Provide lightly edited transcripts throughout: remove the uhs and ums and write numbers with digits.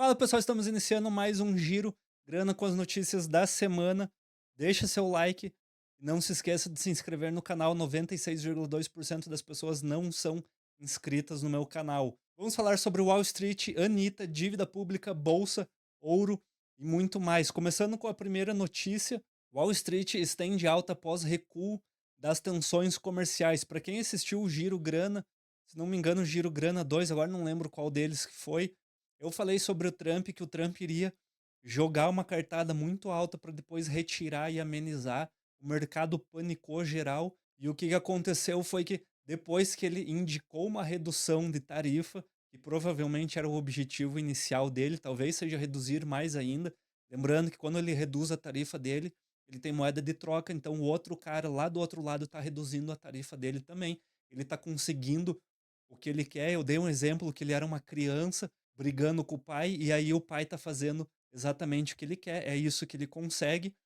Fala pessoal, estamos iniciando mais um Giro Grana com as notícias da semana. Deixa seu like, não se esqueça de se inscrever no canal. 96,2% das pessoas não são inscritas no meu canal. Vamos falar sobre Wall Street, Anitta, dívida pública, bolsa, ouro e muito mais. Começando com a primeira notícia, Wall Street estende alta após recuo das tensões comerciais. Para quem assistiu o Giro Grana, se não me engano, o Giro Grana 2, agora não lembro qual deles que foi, eu falei sobre o Trump, que o Trump iria jogar uma cartada muito alta para depois retirar e amenizar. O mercado panicou geral e o que que aconteceu foi que depois que ele indicou uma redução de tarifa, que provavelmente era o objetivo inicial dele, talvez seja reduzir mais ainda. Lembrando que quando ele reduz a tarifa dele, ele tem moeda de troca, então o outro cara lá do outro lado está reduzindo a tarifa dele também. Ele está conseguindo o que ele quer. Eu dei um exemplo que ele era uma criança brigando com o pai, e aí o pai tá fazendo exatamente o que ele quer, é isso que ele consegue.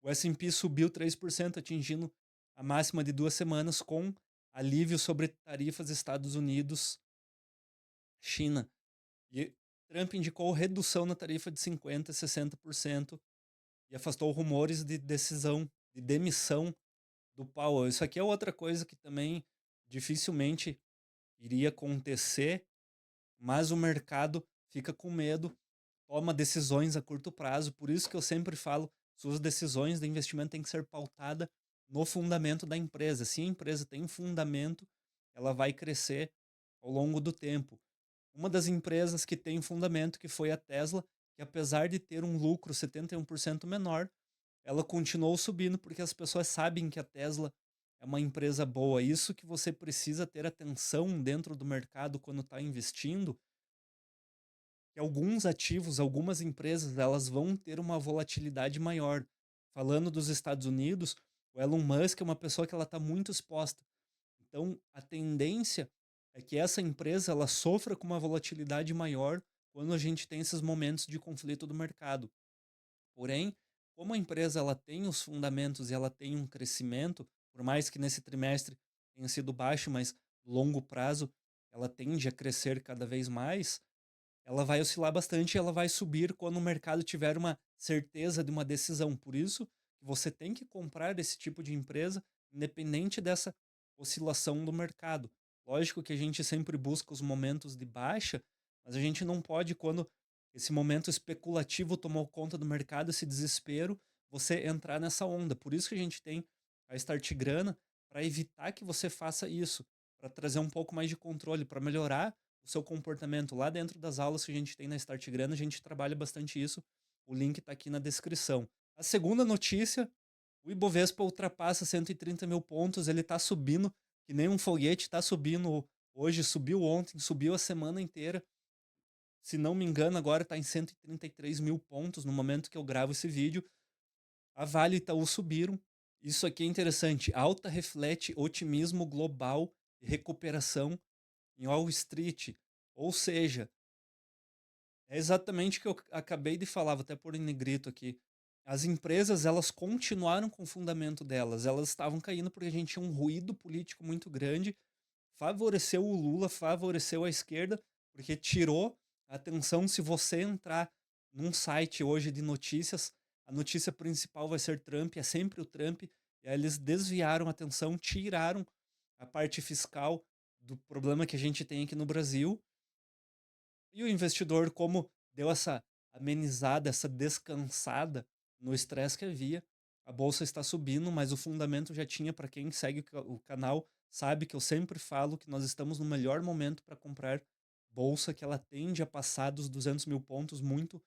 O S&P subiu 3%, atingindo a máxima de 2 semanas, com alívio sobre tarifas Estados Unidos, China. E Trump indicou redução na tarifa de 50% a 60% e afastou rumores de decisão, de demissão do Powell. Isso aqui é outra coisa que também dificilmente iria acontecer, mas o mercado fica com medo, toma decisões a curto prazo. Por isso que eu sempre falo, suas decisões de investimento têm que ser pautada no fundamento da empresa. Se a empresa tem fundamento, ela vai crescer ao longo do tempo. Uma das empresas que tem fundamento, que foi a Tesla, que apesar de ter um lucro 71% menor, ela continuou subindo porque as pessoas sabem que a Tesla é uma empresa boa. Isso que você precisa ter atenção dentro do mercado quando está investindo, que alguns ativos, algumas empresas, elas vão ter uma volatilidade maior. Falando dos Estados Unidos, o Elon Musk é uma pessoa que ela está muito exposta. Então, a tendência é que essa empresa ela sofra com uma volatilidade maior quando a gente tem esses momentos de conflito do mercado. Porém, como a empresa ela tem os fundamentos e ela tem um crescimento, por mais que nesse trimestre tenha sido baixo, mas longo prazo ela tende a crescer cada vez mais, ela vai oscilar bastante e ela vai subir quando o mercado tiver uma certeza de uma decisão. Por isso que você tem que comprar esse tipo de empresa, independente dessa oscilação do mercado. Lógico que a gente sempre busca os momentos de baixa, mas a gente não pode, quando esse momento especulativo tomou conta do mercado, esse desespero, você entrar nessa onda. Por isso que a gente tem a Start Grana, para evitar que você faça isso, para trazer um pouco mais de controle, para melhorar o seu comportamento. Lá dentro das aulas que a gente tem na Start Grana, a gente trabalha bastante isso. O link está aqui na descrição. A segunda notícia, o Ibovespa ultrapassa 130 mil pontos, ele está subindo que nem um foguete, está subindo hoje, subiu ontem, subiu a semana inteira. Se não me engano, agora está em 133 mil pontos no momento que eu gravo esse vídeo. A Vale e Itaú subiram. Isso aqui é interessante. Alta reflete otimismo global e recuperação em Wall Street. Ou seja, é exatamente o que eu acabei de falar, vou até pôr em negrito aqui. As empresas, elas continuaram com o fundamento delas, elas estavam caindo porque a gente tinha um ruído político muito grande, favoreceu o Lula, favoreceu a esquerda, porque tirou a atenção. Se você entrar num site hoje de notícias, a notícia principal vai ser Trump, é sempre o Trump, e aí eles desviaram a atenção, tiraram a parte fiscal do problema que a gente tem aqui no Brasil, e o investidor, como deu essa amenizada, essa descansada no estresse que havia, a bolsa está subindo, mas o fundamento já tinha. Para quem segue o canal, sabe que eu sempre falo que nós estamos no melhor momento para comprar bolsa, que ela tende a passar dos 200 mil pontos muito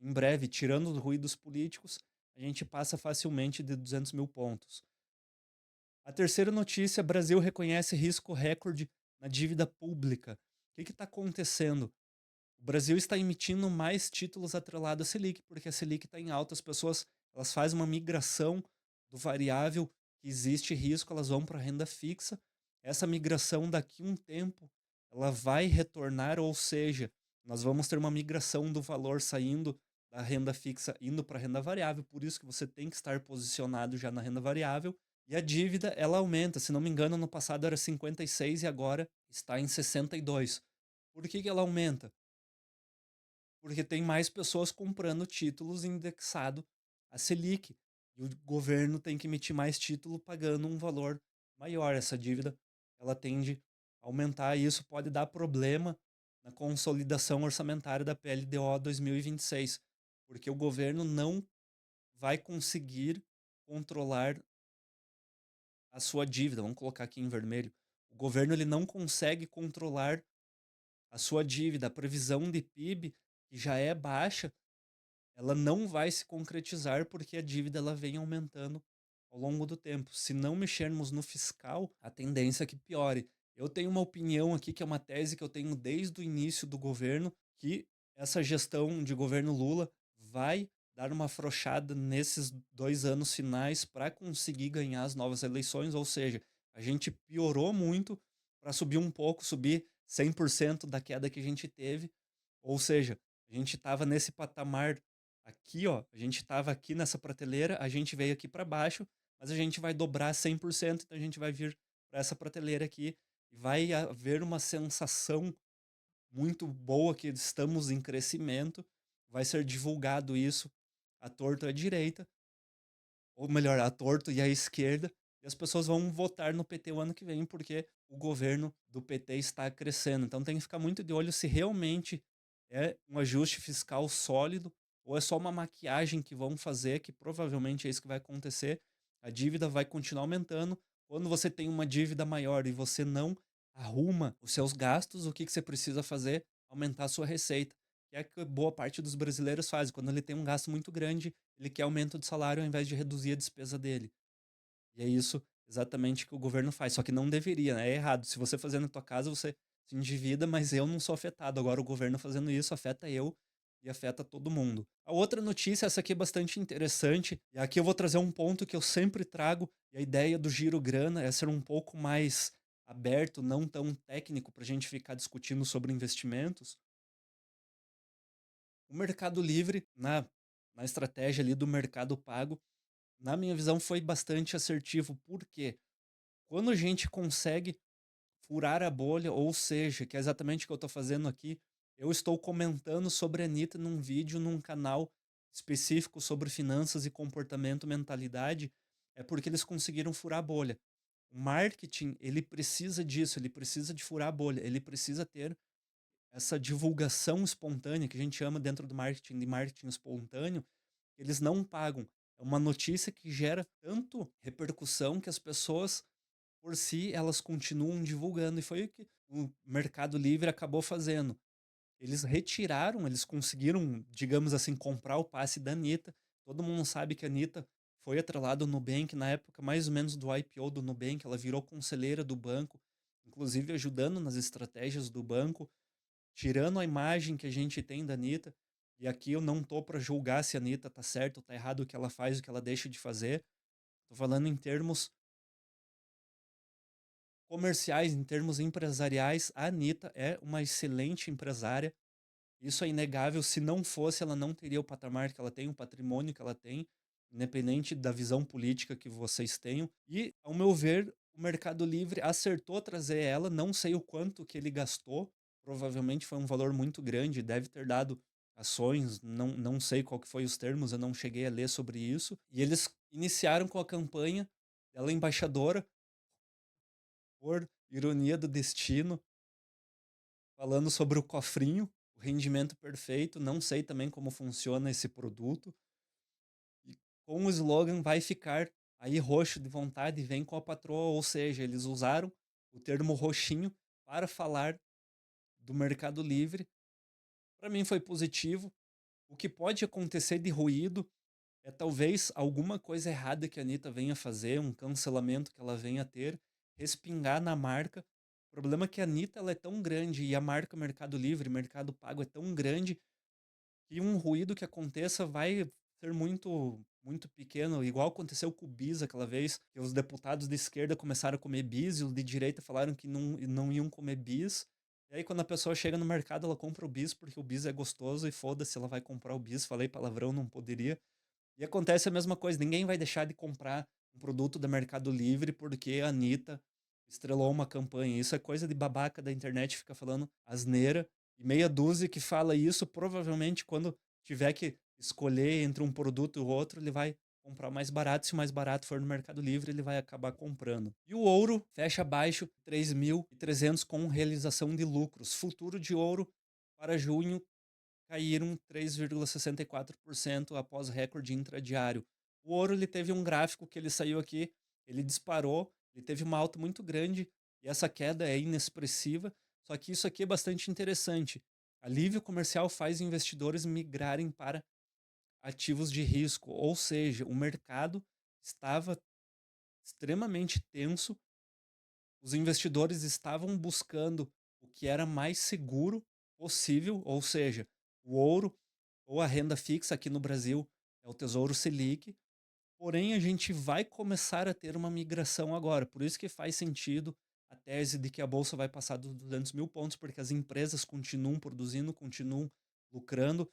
em breve. Tirando os ruídos políticos, a gente passa facilmente de 200 mil pontos. A terceira notícia: Brasil reconhece risco recorde na dívida pública. O que está acontecendo? O Brasil está emitindo mais títulos atrelados à Selic, porque a Selic está em alta, as pessoas elas fazem uma migração do variável, que existe risco, elas vão para a renda fixa. Essa migração daqui a um tempo, ela vai retornar, ou seja, nós vamos ter uma migração do valor saindo da renda fixa indo para a renda variável, por isso que você tem que estar posicionado já na renda variável. E a dívida, ela aumenta, se não me engano, no passado era 56 e agora está em 62. Por que que ela aumenta? porque tem mais pessoas comprando títulos indexado a Selic. E o governo tem que emitir mais título pagando um valor maior. Essa dívida ela tende a aumentar e isso pode dar problema na consolidação orçamentária da PLDO 2026, porque o governo não vai conseguir controlar a sua dívida. Vamos colocar aqui em vermelho. O governo ele não consegue controlar a sua dívida. A previsão de PIB, que já é baixa, ela não vai se concretizar porque a dívida ela vem aumentando ao longo do tempo. Se não mexermos no fiscal, a tendência é que piore. Eu tenho uma opinião aqui que é uma tese que eu tenho desde o início do governo, que essa gestão de governo Lula vai dar uma afrouxada nesses 2 anos finais para conseguir ganhar as novas eleições, ou seja, a gente piorou muito para subir um pouco, subir 100% da queda que a gente teve, ou seja, a gente estava nesse patamar aqui, ó, a gente estava aqui nessa prateleira, a gente veio aqui para baixo, mas a gente vai dobrar 100%, então a gente vai vir para essa prateleira aqui e vai haver uma sensação muito boa que estamos em crescimento, vai ser divulgado isso à torto e à direita, ou melhor, à torto e à esquerda, e as pessoas vão votar no PT o ano que vem, porque o governo do PT está crescendo. Então tem que ficar muito de olho se realmente é um ajuste fiscal sólido ou é só uma maquiagem que vão fazer, que provavelmente é isso que vai acontecer. A dívida vai continuar aumentando. Quando você tem uma dívida maior e você não arruma os seus gastos, o que, que você precisa fazer? Aumentar a sua receita. Que é que boa parte dos brasileiros faz. Quando ele tem um gasto muito grande, ele quer aumento de salário ao invés de reduzir a despesa dele. E é isso exatamente que o governo faz. Só que não deveria, né? É errado. Se você fazer na tua casa, você se endivida, mas eu não sou afetado. Agora o governo fazendo isso afeta eu e afeta todo mundo. A outra notícia, essa aqui é bastante interessante, e aqui eu vou trazer um ponto que eu sempre trago, e a ideia do giro grana é ser um pouco mais aberto, não tão técnico, para a gente ficar discutindo sobre investimentos. O Mercado Livre, na estratégia ali do Mercado Pago, na minha visão foi bastante assertivo, porque quando a gente consegue furar a bolha, ou seja, que é exatamente o que eu estou fazendo aqui, eu estou comentando sobre a Anitta num vídeo, num canal específico sobre finanças e comportamento, mentalidade, é porque eles conseguiram furar a bolha. O marketing, ele precisa disso, ele precisa de furar a bolha, ele precisa ter essa divulgação espontânea que a gente chama dentro do marketing de marketing espontâneo, eles não pagam. É uma notícia que gera tanto repercussão que as pessoas, por si, elas continuam divulgando. E foi o que o Mercado Livre acabou fazendo. Eles retiraram, eles conseguiram, digamos assim, comprar o passe da Anitta. Todo mundo sabe que a Anitta foi atrelada ao Nubank na época mais ou menos do IPO do Nubank. Ela virou conselheira do banco, inclusive ajudando nas estratégias do banco, tirando a imagem que a gente tem da Anitta. E aqui eu não tô para julgar se a Anitta tá certo ou tá errado o que ela faz, o que ela deixa de fazer. Tô falando em termos comerciais, em termos empresariais. A Anitta é uma excelente empresária. Isso é inegável. Se não fosse, ela não teria o patamar que ela tem, o patrimônio que ela tem, independente da visão política que vocês tenham. E, ao meu ver, o Mercado Livre acertou trazer ela. Não sei o quanto que ele gastou. Provavelmente foi um valor muito grande. Deve ter dado ações. Não sei qual que foi os termos. Eu não cheguei a ler sobre isso. E eles iniciaram com a campanha. Ela é embaixadora, por ironia do destino, falando sobre o cofrinho, o rendimento perfeito. Não sei também como funciona esse produto. E com o slogan vai ficar aí roxo de vontade, vem com a patroa. Ou seja, eles usaram o termo roxinho para falar do Mercado Livre. Para mim foi positivo. O que pode acontecer de ruído é talvez alguma coisa errada que a Anitta venha fazer, um cancelamento que ela venha ter, respingar na marca. O problema é que a Anitta ela é tão grande e a marca Mercado Livre, Mercado Pago é tão grande que um ruído que aconteça vai ser muito muito pequeno, igual aconteceu com o bis aquela vez, que os deputados de esquerda começaram a comer bis e os de direita falaram que não iam comer bis. E aí quando a pessoa chega no mercado, ela compra o bis porque o bis é gostoso e foda-se, ela vai comprar o bis. Falei palavrão, não poderia. E acontece a mesma coisa, ninguém vai deixar de comprar um produto da Mercado Livre porque a Anitta estrelou uma campanha. Isso é coisa de babaca da internet, fica falando asneira e meia dúzia que fala isso, provavelmente quando tiver que escolher entre um produto e o outro, ele vai comprar o mais barato. Se o mais barato for no Mercado Livre, ele vai acabar comprando. E o ouro fecha abaixo 3.300 com realização de lucros. Futuro de ouro para junho caíram 3,64% após recorde intradiário. O ouro ele teve um gráfico que ele saiu aqui, ele disparou, ele teve uma alta muito grande e essa queda é inexpressiva. Só que isso aqui é bastante interessante. Alívio comercial faz investidores migrarem para ativos de risco, ou seja, o mercado estava extremamente tenso, os investidores estavam buscando o que era mais seguro possível, ou seja, o ouro ou a renda fixa aqui no Brasil é o Tesouro Selic. Porém, a gente vai começar a ter uma migração agora. Por isso que faz sentido a tese de que a bolsa vai passar dos 200 mil pontos, porque as empresas continuam produzindo, continuam lucrando,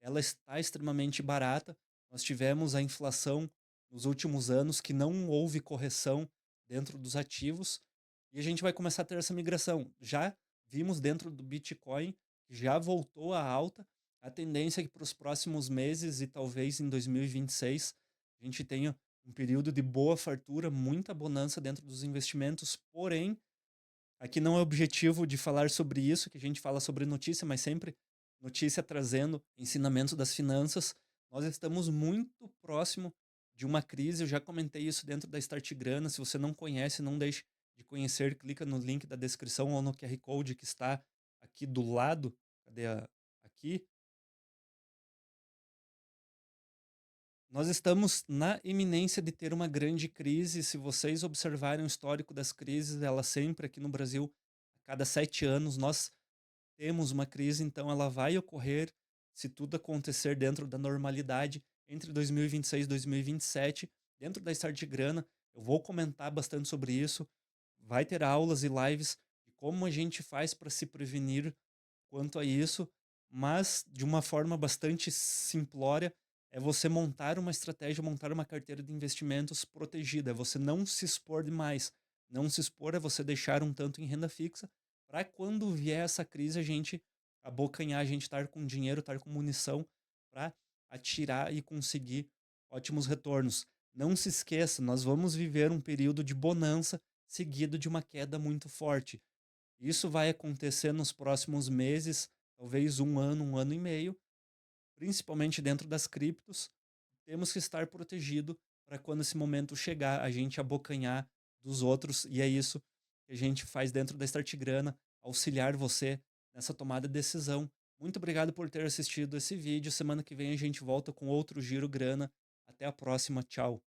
ela está extremamente barata. Nós tivemos a inflação nos últimos anos que não houve correção dentro dos ativos e a gente vai começar a ter essa migração. Já vimos dentro do Bitcoin que já voltou à alta. A tendência é que para os próximos meses e talvez em 2026 a gente tenha um período de boa fartura, muita bonança dentro dos investimentos. Porém, aqui não é objetivo de falar sobre isso, que a gente fala sobre notícia, mas sempre notícia trazendo ensinamentos das finanças. Nós estamos muito próximo de uma crise. Eu já comentei isso dentro da Start Grana. Se você não conhece, não deixe de conhecer. Clica no link da descrição ou no QR Code que está aqui do lado. Cadê aqui? Nós estamos na iminência de ter uma grande crise. Se vocês observarem o histórico das crises, ela sempre aqui no Brasil, a cada 7 anos, nós temos uma crise, então ela vai ocorrer se tudo acontecer dentro da normalidade entre 2026 e 2027. Dentro da Start Grana, eu vou comentar bastante sobre isso. Vai ter aulas e lives de como a gente faz para se prevenir quanto a isso, mas de uma forma bastante simplória, é você montar uma estratégia, montar uma carteira de investimentos protegida, é você não se expor demais. Não se expor é você deixar um tanto em renda fixa, para quando vier essa crise a gente abocanhar, a gente estar com dinheiro, estar com munição para atirar e conseguir ótimos retornos. Não se esqueça, nós vamos viver um período de bonança seguido de uma queda muito forte. Isso vai acontecer nos próximos meses, talvez um ano e meio, principalmente dentro das criptos. Temos que estar protegido para quando esse momento chegar, a gente abocanhar dos outros, e é isso que a gente faz dentro da Start Grana, auxiliar você nessa tomada de decisão. Muito obrigado por ter assistido esse vídeo. Semana que vem a gente volta com outro Giro Grana. Até a próxima. Tchau.